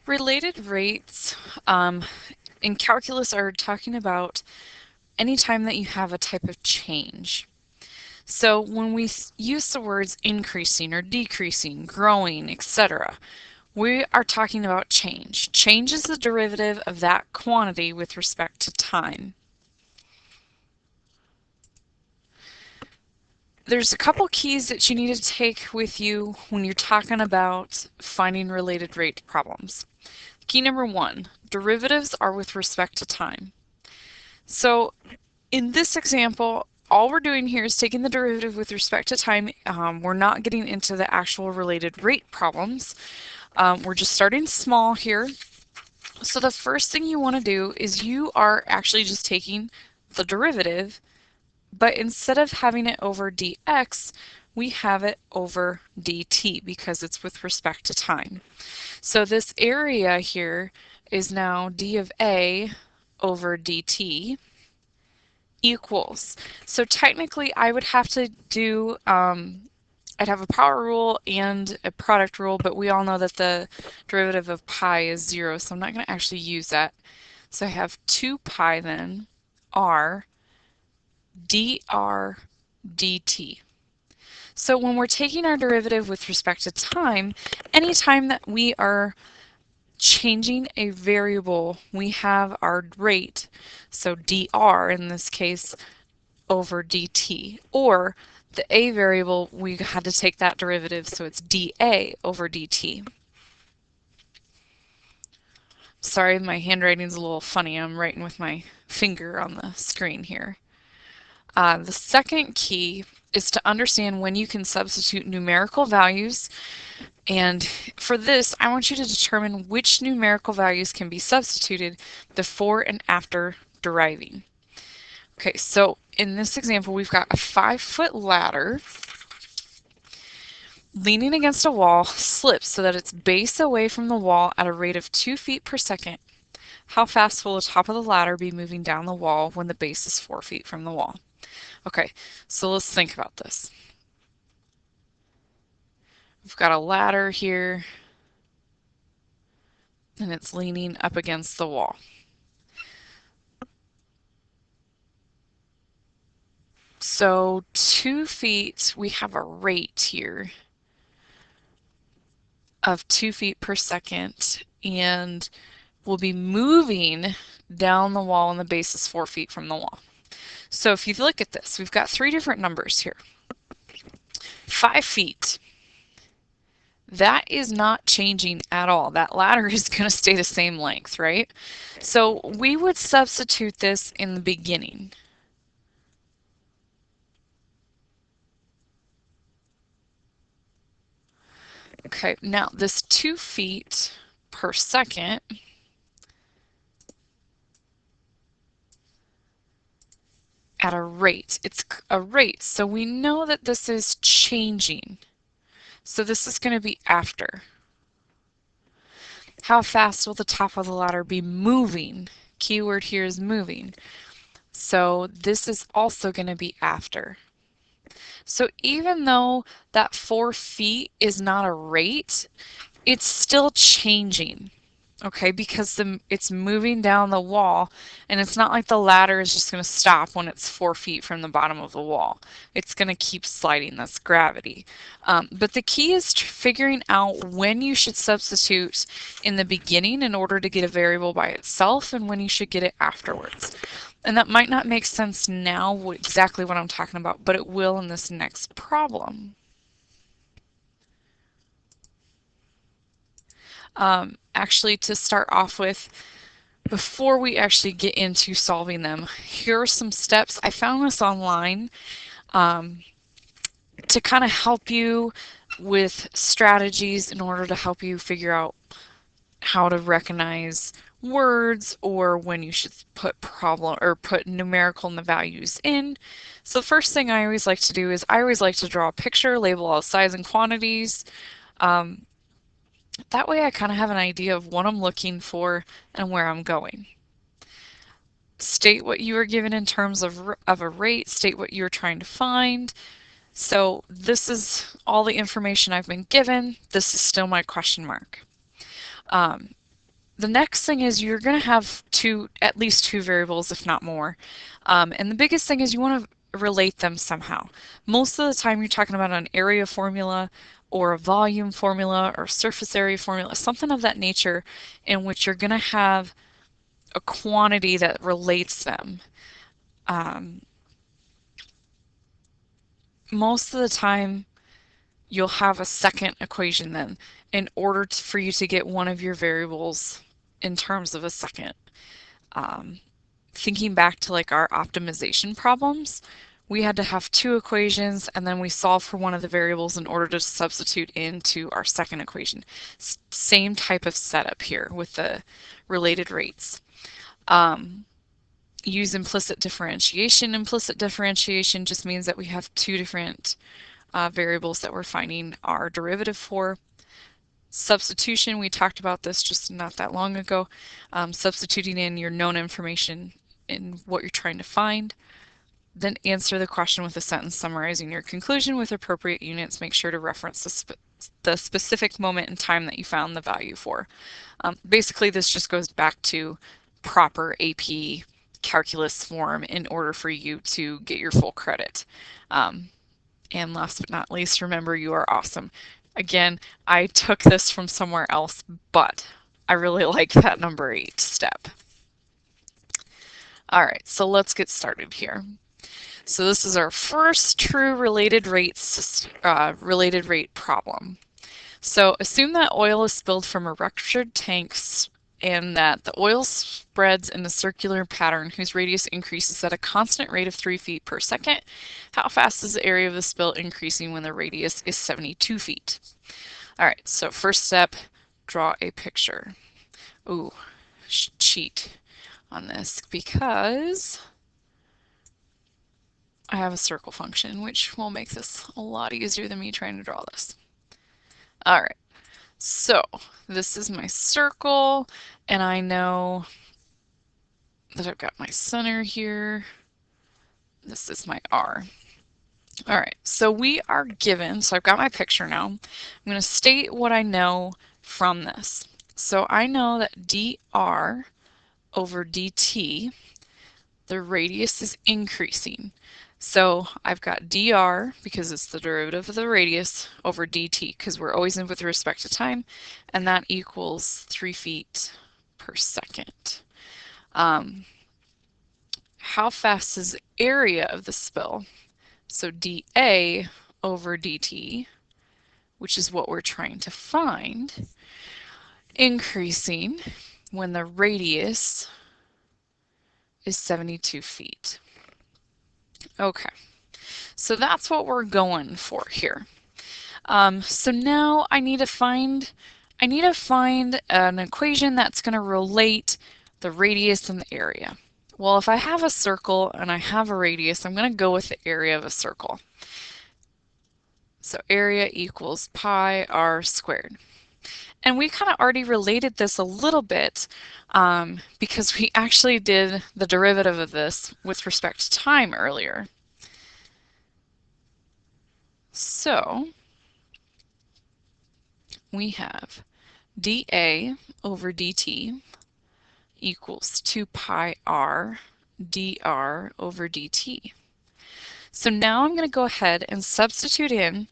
Related rates in calculus are talking about any time that you have a type of change. So when we use the words increasing or decreasing, growing, etc., we are talking about change. Change is the derivative of that quantity with respect to time. There's a couple keys that you need to take with you when you're talking about finding related rate problems. Key number one, derivatives are with respect to time. So in this example, all we're doing here is taking the derivative with respect to time. We're not getting into the actual related rate problems. We're just starting small here. So the first thing you want to do is you are actually just taking the derivative, but instead of having it over dx, we have it over dt because it's with respect to time. So this area here is now d of a over dt equals. So technically I would have to do, I'd have a power rule and a product rule, but we all know that the derivative of pi is 0, so I'm not going to actually use that. So I have 2 pi then r dr dt. So when we're taking our derivative with respect to time, anytime that we are changing a variable, we have our rate, so dr in this case, over dt, or the a variable, we had to take that derivative, so it's dA over dt. Sorry, my handwriting's a little funny. I'm writing with my finger on the screen here. The second key is to understand when you can substitute numerical values. And for this, I want you to determine which numerical values can be substituted before and after deriving. Okay, so in this example, we've got a 5-foot ladder leaning against a wall, slips so that its base away from the wall at a rate of 2 feet per second. How fast will the top of the ladder be moving down the wall when the base is 4 feet from the wall? Okay, so let's think about this. We've got a ladder here, and it's leaning up against the wall. So 2 feet, we have a rate here of 2 feet per second, and we'll be moving down the wall, and the base is 4 feet from the wall. So if you look at this, we've got 3 different numbers here. 5 feet. That is not changing at all. That ladder is going to stay the same length, right? So we would substitute this in the beginning. Okay, now this 2 feet per second at a rate. It's a rate, so we know that this is changing. So this is going to be after. How fast will the top of the ladder be moving? Keyword here is moving. So this is also going to be after. So even though that 4 feet is not a rate, it's still changing. Okay, because it's moving down the wall, and it's not like the ladder is just going to stop when it's 4 feet from the bottom of the wall. It's going to keep sliding. That's gravity. But the key is figuring out when you should substitute in the beginning in order to get a variable by itself, and when you should get it afterwards. And that might not make sense now, exactly what I'm talking about, but it will in this next problem. Actually, to start off with, before we actually get into solving them, here are some steps. I found this online to kind of help you with strategies in order to help you figure out how to recognize words or when you should put numerical values in. So the first thing I always like to do is I always like to draw a picture, label all size and quantities. That way I kind of have an idea of what I'm looking for and where I'm going. State what you are given in terms of a rate, state what you're trying to find. So this is all the information I've been given. This is still my question mark. The next thing is you're going to have at least two variables, if not more. And the biggest thing is you want to relate them somehow. Most of the time you're talking about an area formula or a volume formula or surface area formula, something of that nature, in which you're going to have a quantity that relates them. Most of the time you'll have a second equation then in order for you to get one of your variables in terms of a second. Thinking back to like our optimization problems, we had to have two equations and then we solve for one of the variables in order to substitute into our second equation. Same type of setup here with the related rates. Use implicit differentiation. Implicit differentiation just means that we have two different variables that we're finding our derivative for. Substitution, we talked about this just not that long ago. Substituting in your known information in what you're trying to find. Then answer the question with a sentence summarizing your conclusion with appropriate units. Make sure to reference the specific moment in time that you found the value for. Basically, this just goes back to proper AP calculus form in order for you to get your full credit. And last but not least, remember you are awesome. Again, I took this from somewhere else, but I really like that number 8 step. All right, so let's get started here. So this is our first true related rate problem. So assume that oil is spilled from a ruptured tank and that the oil spreads in a circular pattern whose radius increases at a constant rate of 3 feet per second. How fast is the area of the spill increasing when the radius is 72 feet? All right, so first step, draw a picture. Ooh, cheat on this because I have a circle function, which will make this a lot easier than me trying to draw this. All right, so this is my circle, and I know that I've got my center here. This is my R. All right, so we are given, so I've got my picture now. I'm going to state what I know from this. So I know that dr over dt, the radius is increasing. So I've got dr, because it's the derivative of the radius, over dt, because we're always in with respect to time, and that equals 3 feet per second. How fast is the area of the spill? So dA over dt, which is what we're trying to find, increasing when the radius is 72 feet. Okay, so that's what we're going for here. So now I need to find an equation that's going to relate the radius and the area. Well, if I have a circle and I have a radius, I'm going to go with the area of a circle. So area equals pi r squared. And we kind of already related this a little bit because we actually did the derivative of this with respect to time earlier. So we have dA over dt equals 2 pi r dr over dt. So now I'm going to go ahead and substitute in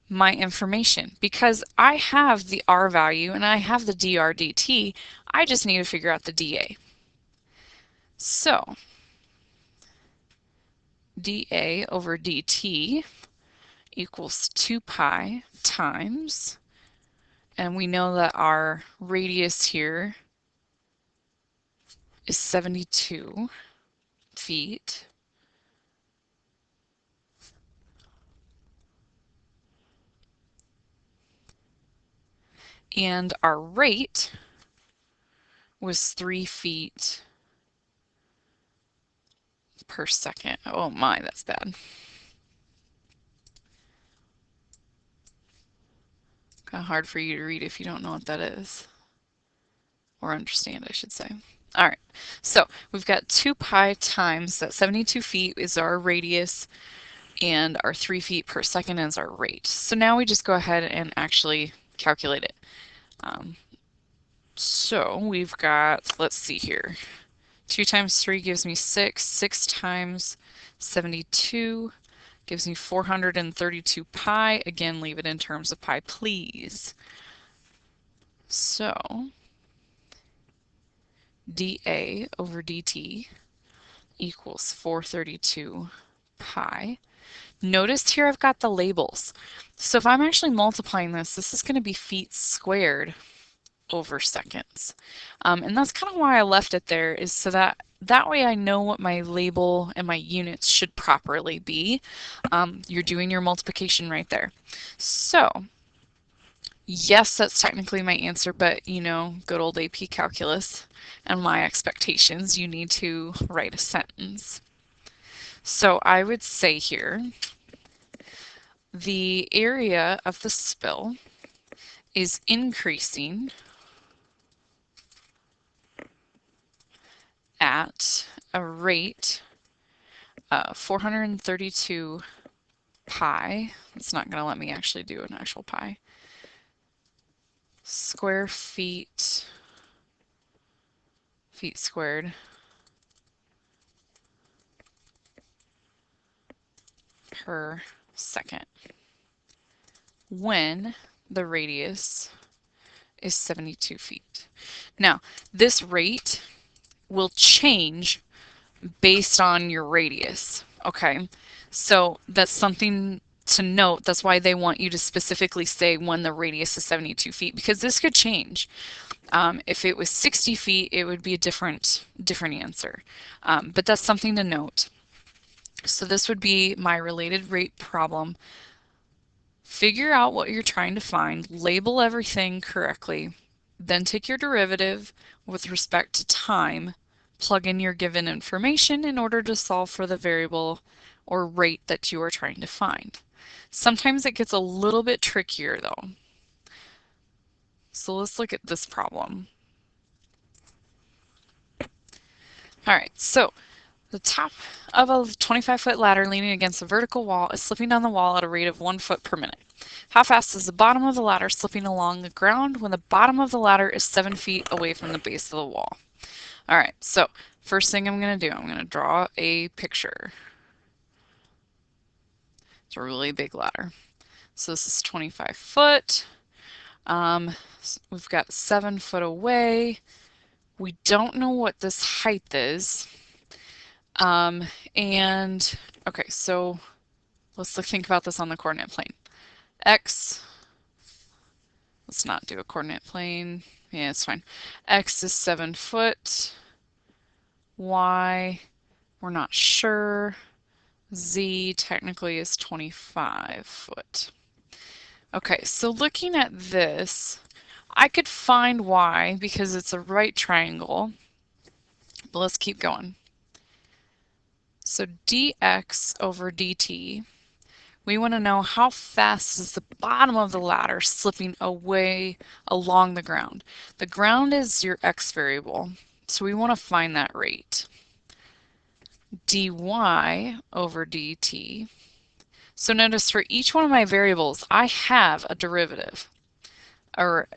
my information. Because I have the r value and I have the dr dt, I just need to figure out the dA. So dA over dt equals 2 pi times, and we know that our radius here is 72 feet. And our rate was 3 feet per second. Oh my, that's bad. Kind of hard for you to read if you don't know what that is. Or understand, I should say. All right, so we've got 2 pi times that 72 feet is our radius, and our 3 feet per second is our rate. So now we just go ahead and actually calculate it. So we've got, let's see here, 2 times 3 gives me 6. 6 times 72 gives me 432 pi. Again, leave it in terms of pi, please. So dA over dt equals 432 pi. Notice here I've got the labels. So if I'm actually multiplying this, this is going to be feet squared over seconds. And that's kind of why I left it there, is so that way I know what my label and my units should properly be. You're doing your multiplication right there. So yes, that's technically my answer, but you know, good old AP calculus and my expectations, you need to write a sentence. So I would say here, the area of the spill is increasing at a rate of 432 pi. It's not going to let me actually do an actual pi. Square feet squared per second when the radius is 72 feet. Now, this rate will change based on your radius, okay? So that's something to note. That's why they want you to specifically say when the radius is 72 feet, because this could change. If it was 60 feet, it would be a different answer. But that's something to note. So this would be my related rate problem. Figure out what you're trying to find, label everything correctly, then take your derivative with respect to time, plug in your given information in order to solve for the variable or rate that you are trying to find. Sometimes it gets a little bit trickier though. So let's look at this problem. All right, so the top of a 25-foot ladder leaning against a vertical wall is slipping down the wall at a rate of 1 foot per minute. How fast is the bottom of the ladder slipping along the ground when the bottom of the ladder is 7 feet away from the base of the wall? All right, so first thing I'm going to do, I'm going to draw a picture. It's a really big ladder. So this is 25 foot. We've got 7 foot away. We don't know what this height is. And okay, so let's think about this on the coordinate plane. X, let's not do a coordinate plane. Yeah, it's fine. X is 7 foot. Y, we're not sure. Z technically is 25 foot. Okay, so looking at this, I could find Y because it's a right triangle, but let's keep going. So dx over dt, we want to know how fast is the bottom of the ladder slipping away along the ground. The ground is your x variable, so we want to find that rate. dy over dt. So notice for each one of my variables, I have a derivative, or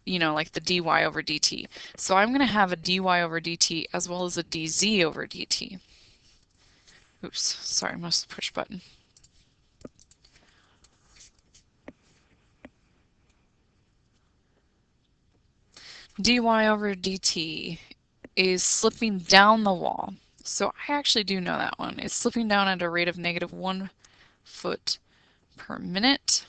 you know, like the dy over dt. So I'm going to have a dy over dt as well as a dz over dt. Oops, sorry, I must have pushed button. dy over dt is slipping down the wall. So I actually do know that one. It's slipping down at a rate of negative 1 foot per minute.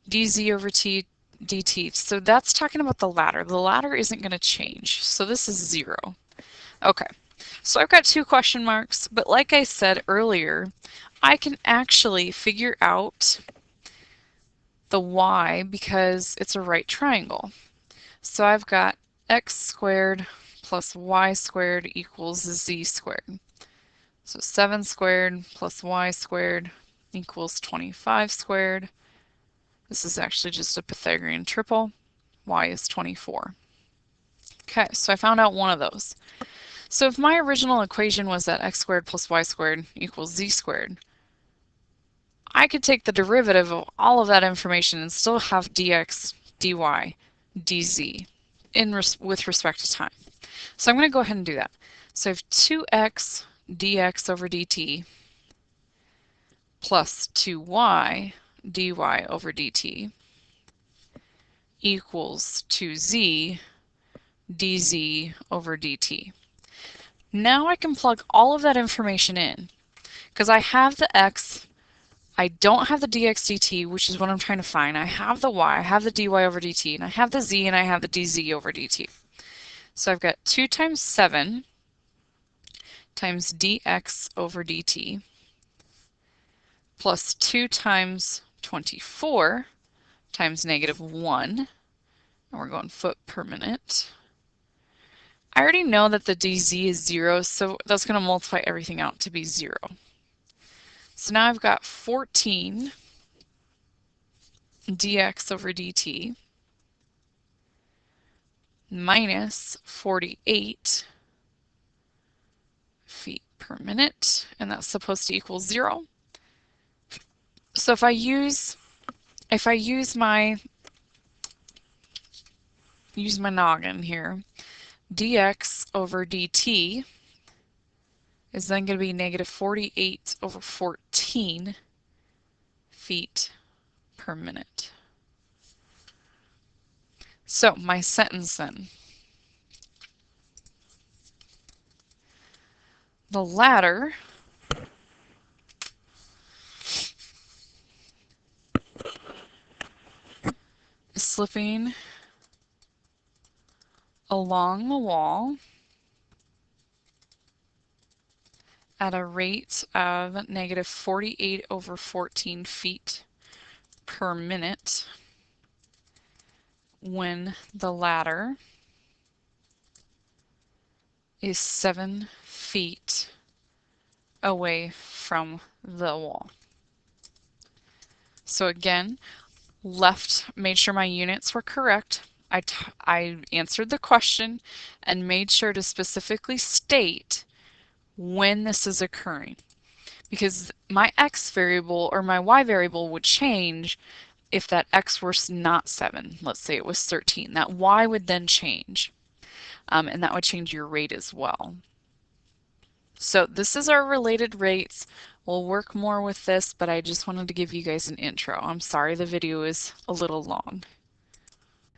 dz over dt. So that's talking about the ladder. The ladder isn't going to change. So this is 0. Okay. So I've got 2 question marks, but like I said earlier, I can actually figure out the y because it's a right triangle. So I've got x squared plus y squared equals z squared. So 7 squared plus y squared equals 25 squared. This is actually just a Pythagorean triple. Y is 24. Okay, so I found out one of those. So if my original equation was that x squared plus y squared equals z squared, I could take the derivative of all of that information and still have dx, dy, dz with respect to time. So I'm going to go ahead and do that. So I have 2x dx over dt plus 2y dy over dt equals 2z dz over dt. Now I can plug all of that information in because I have the x, I don't have the dx dt, which is what I'm trying to find. I have the y, I have the dy over dt, and I have the z, and I have the dz over dt. So I've got 2 times 7 times dx over dt plus 2 times 24 times -1, and we're going foot per minute. I already know that the dz is 0, so that's going to multiply everything out to be 0. So now I've got 14 dx over dt minus 48 feet per minute, and that's supposed to equal 0. So if I use my noggin here, dx over dt is then going to be -48 over 14 feet per minute. So my sentence then. The ladder is slipping along the wall at a rate of -48 over 14 feet per minute when the ladder is 7 feet away from the wall. So again, made sure my units were correct. I answered the question and made sure to specifically state when this is occurring, because my x variable or my y variable would change if that x were not 7. Let's say it was 13. That y would then change, and that would change your rate as well. So this is our related rates. We'll work more with this, but I just wanted to give you guys an intro. I'm sorry the video is a little long.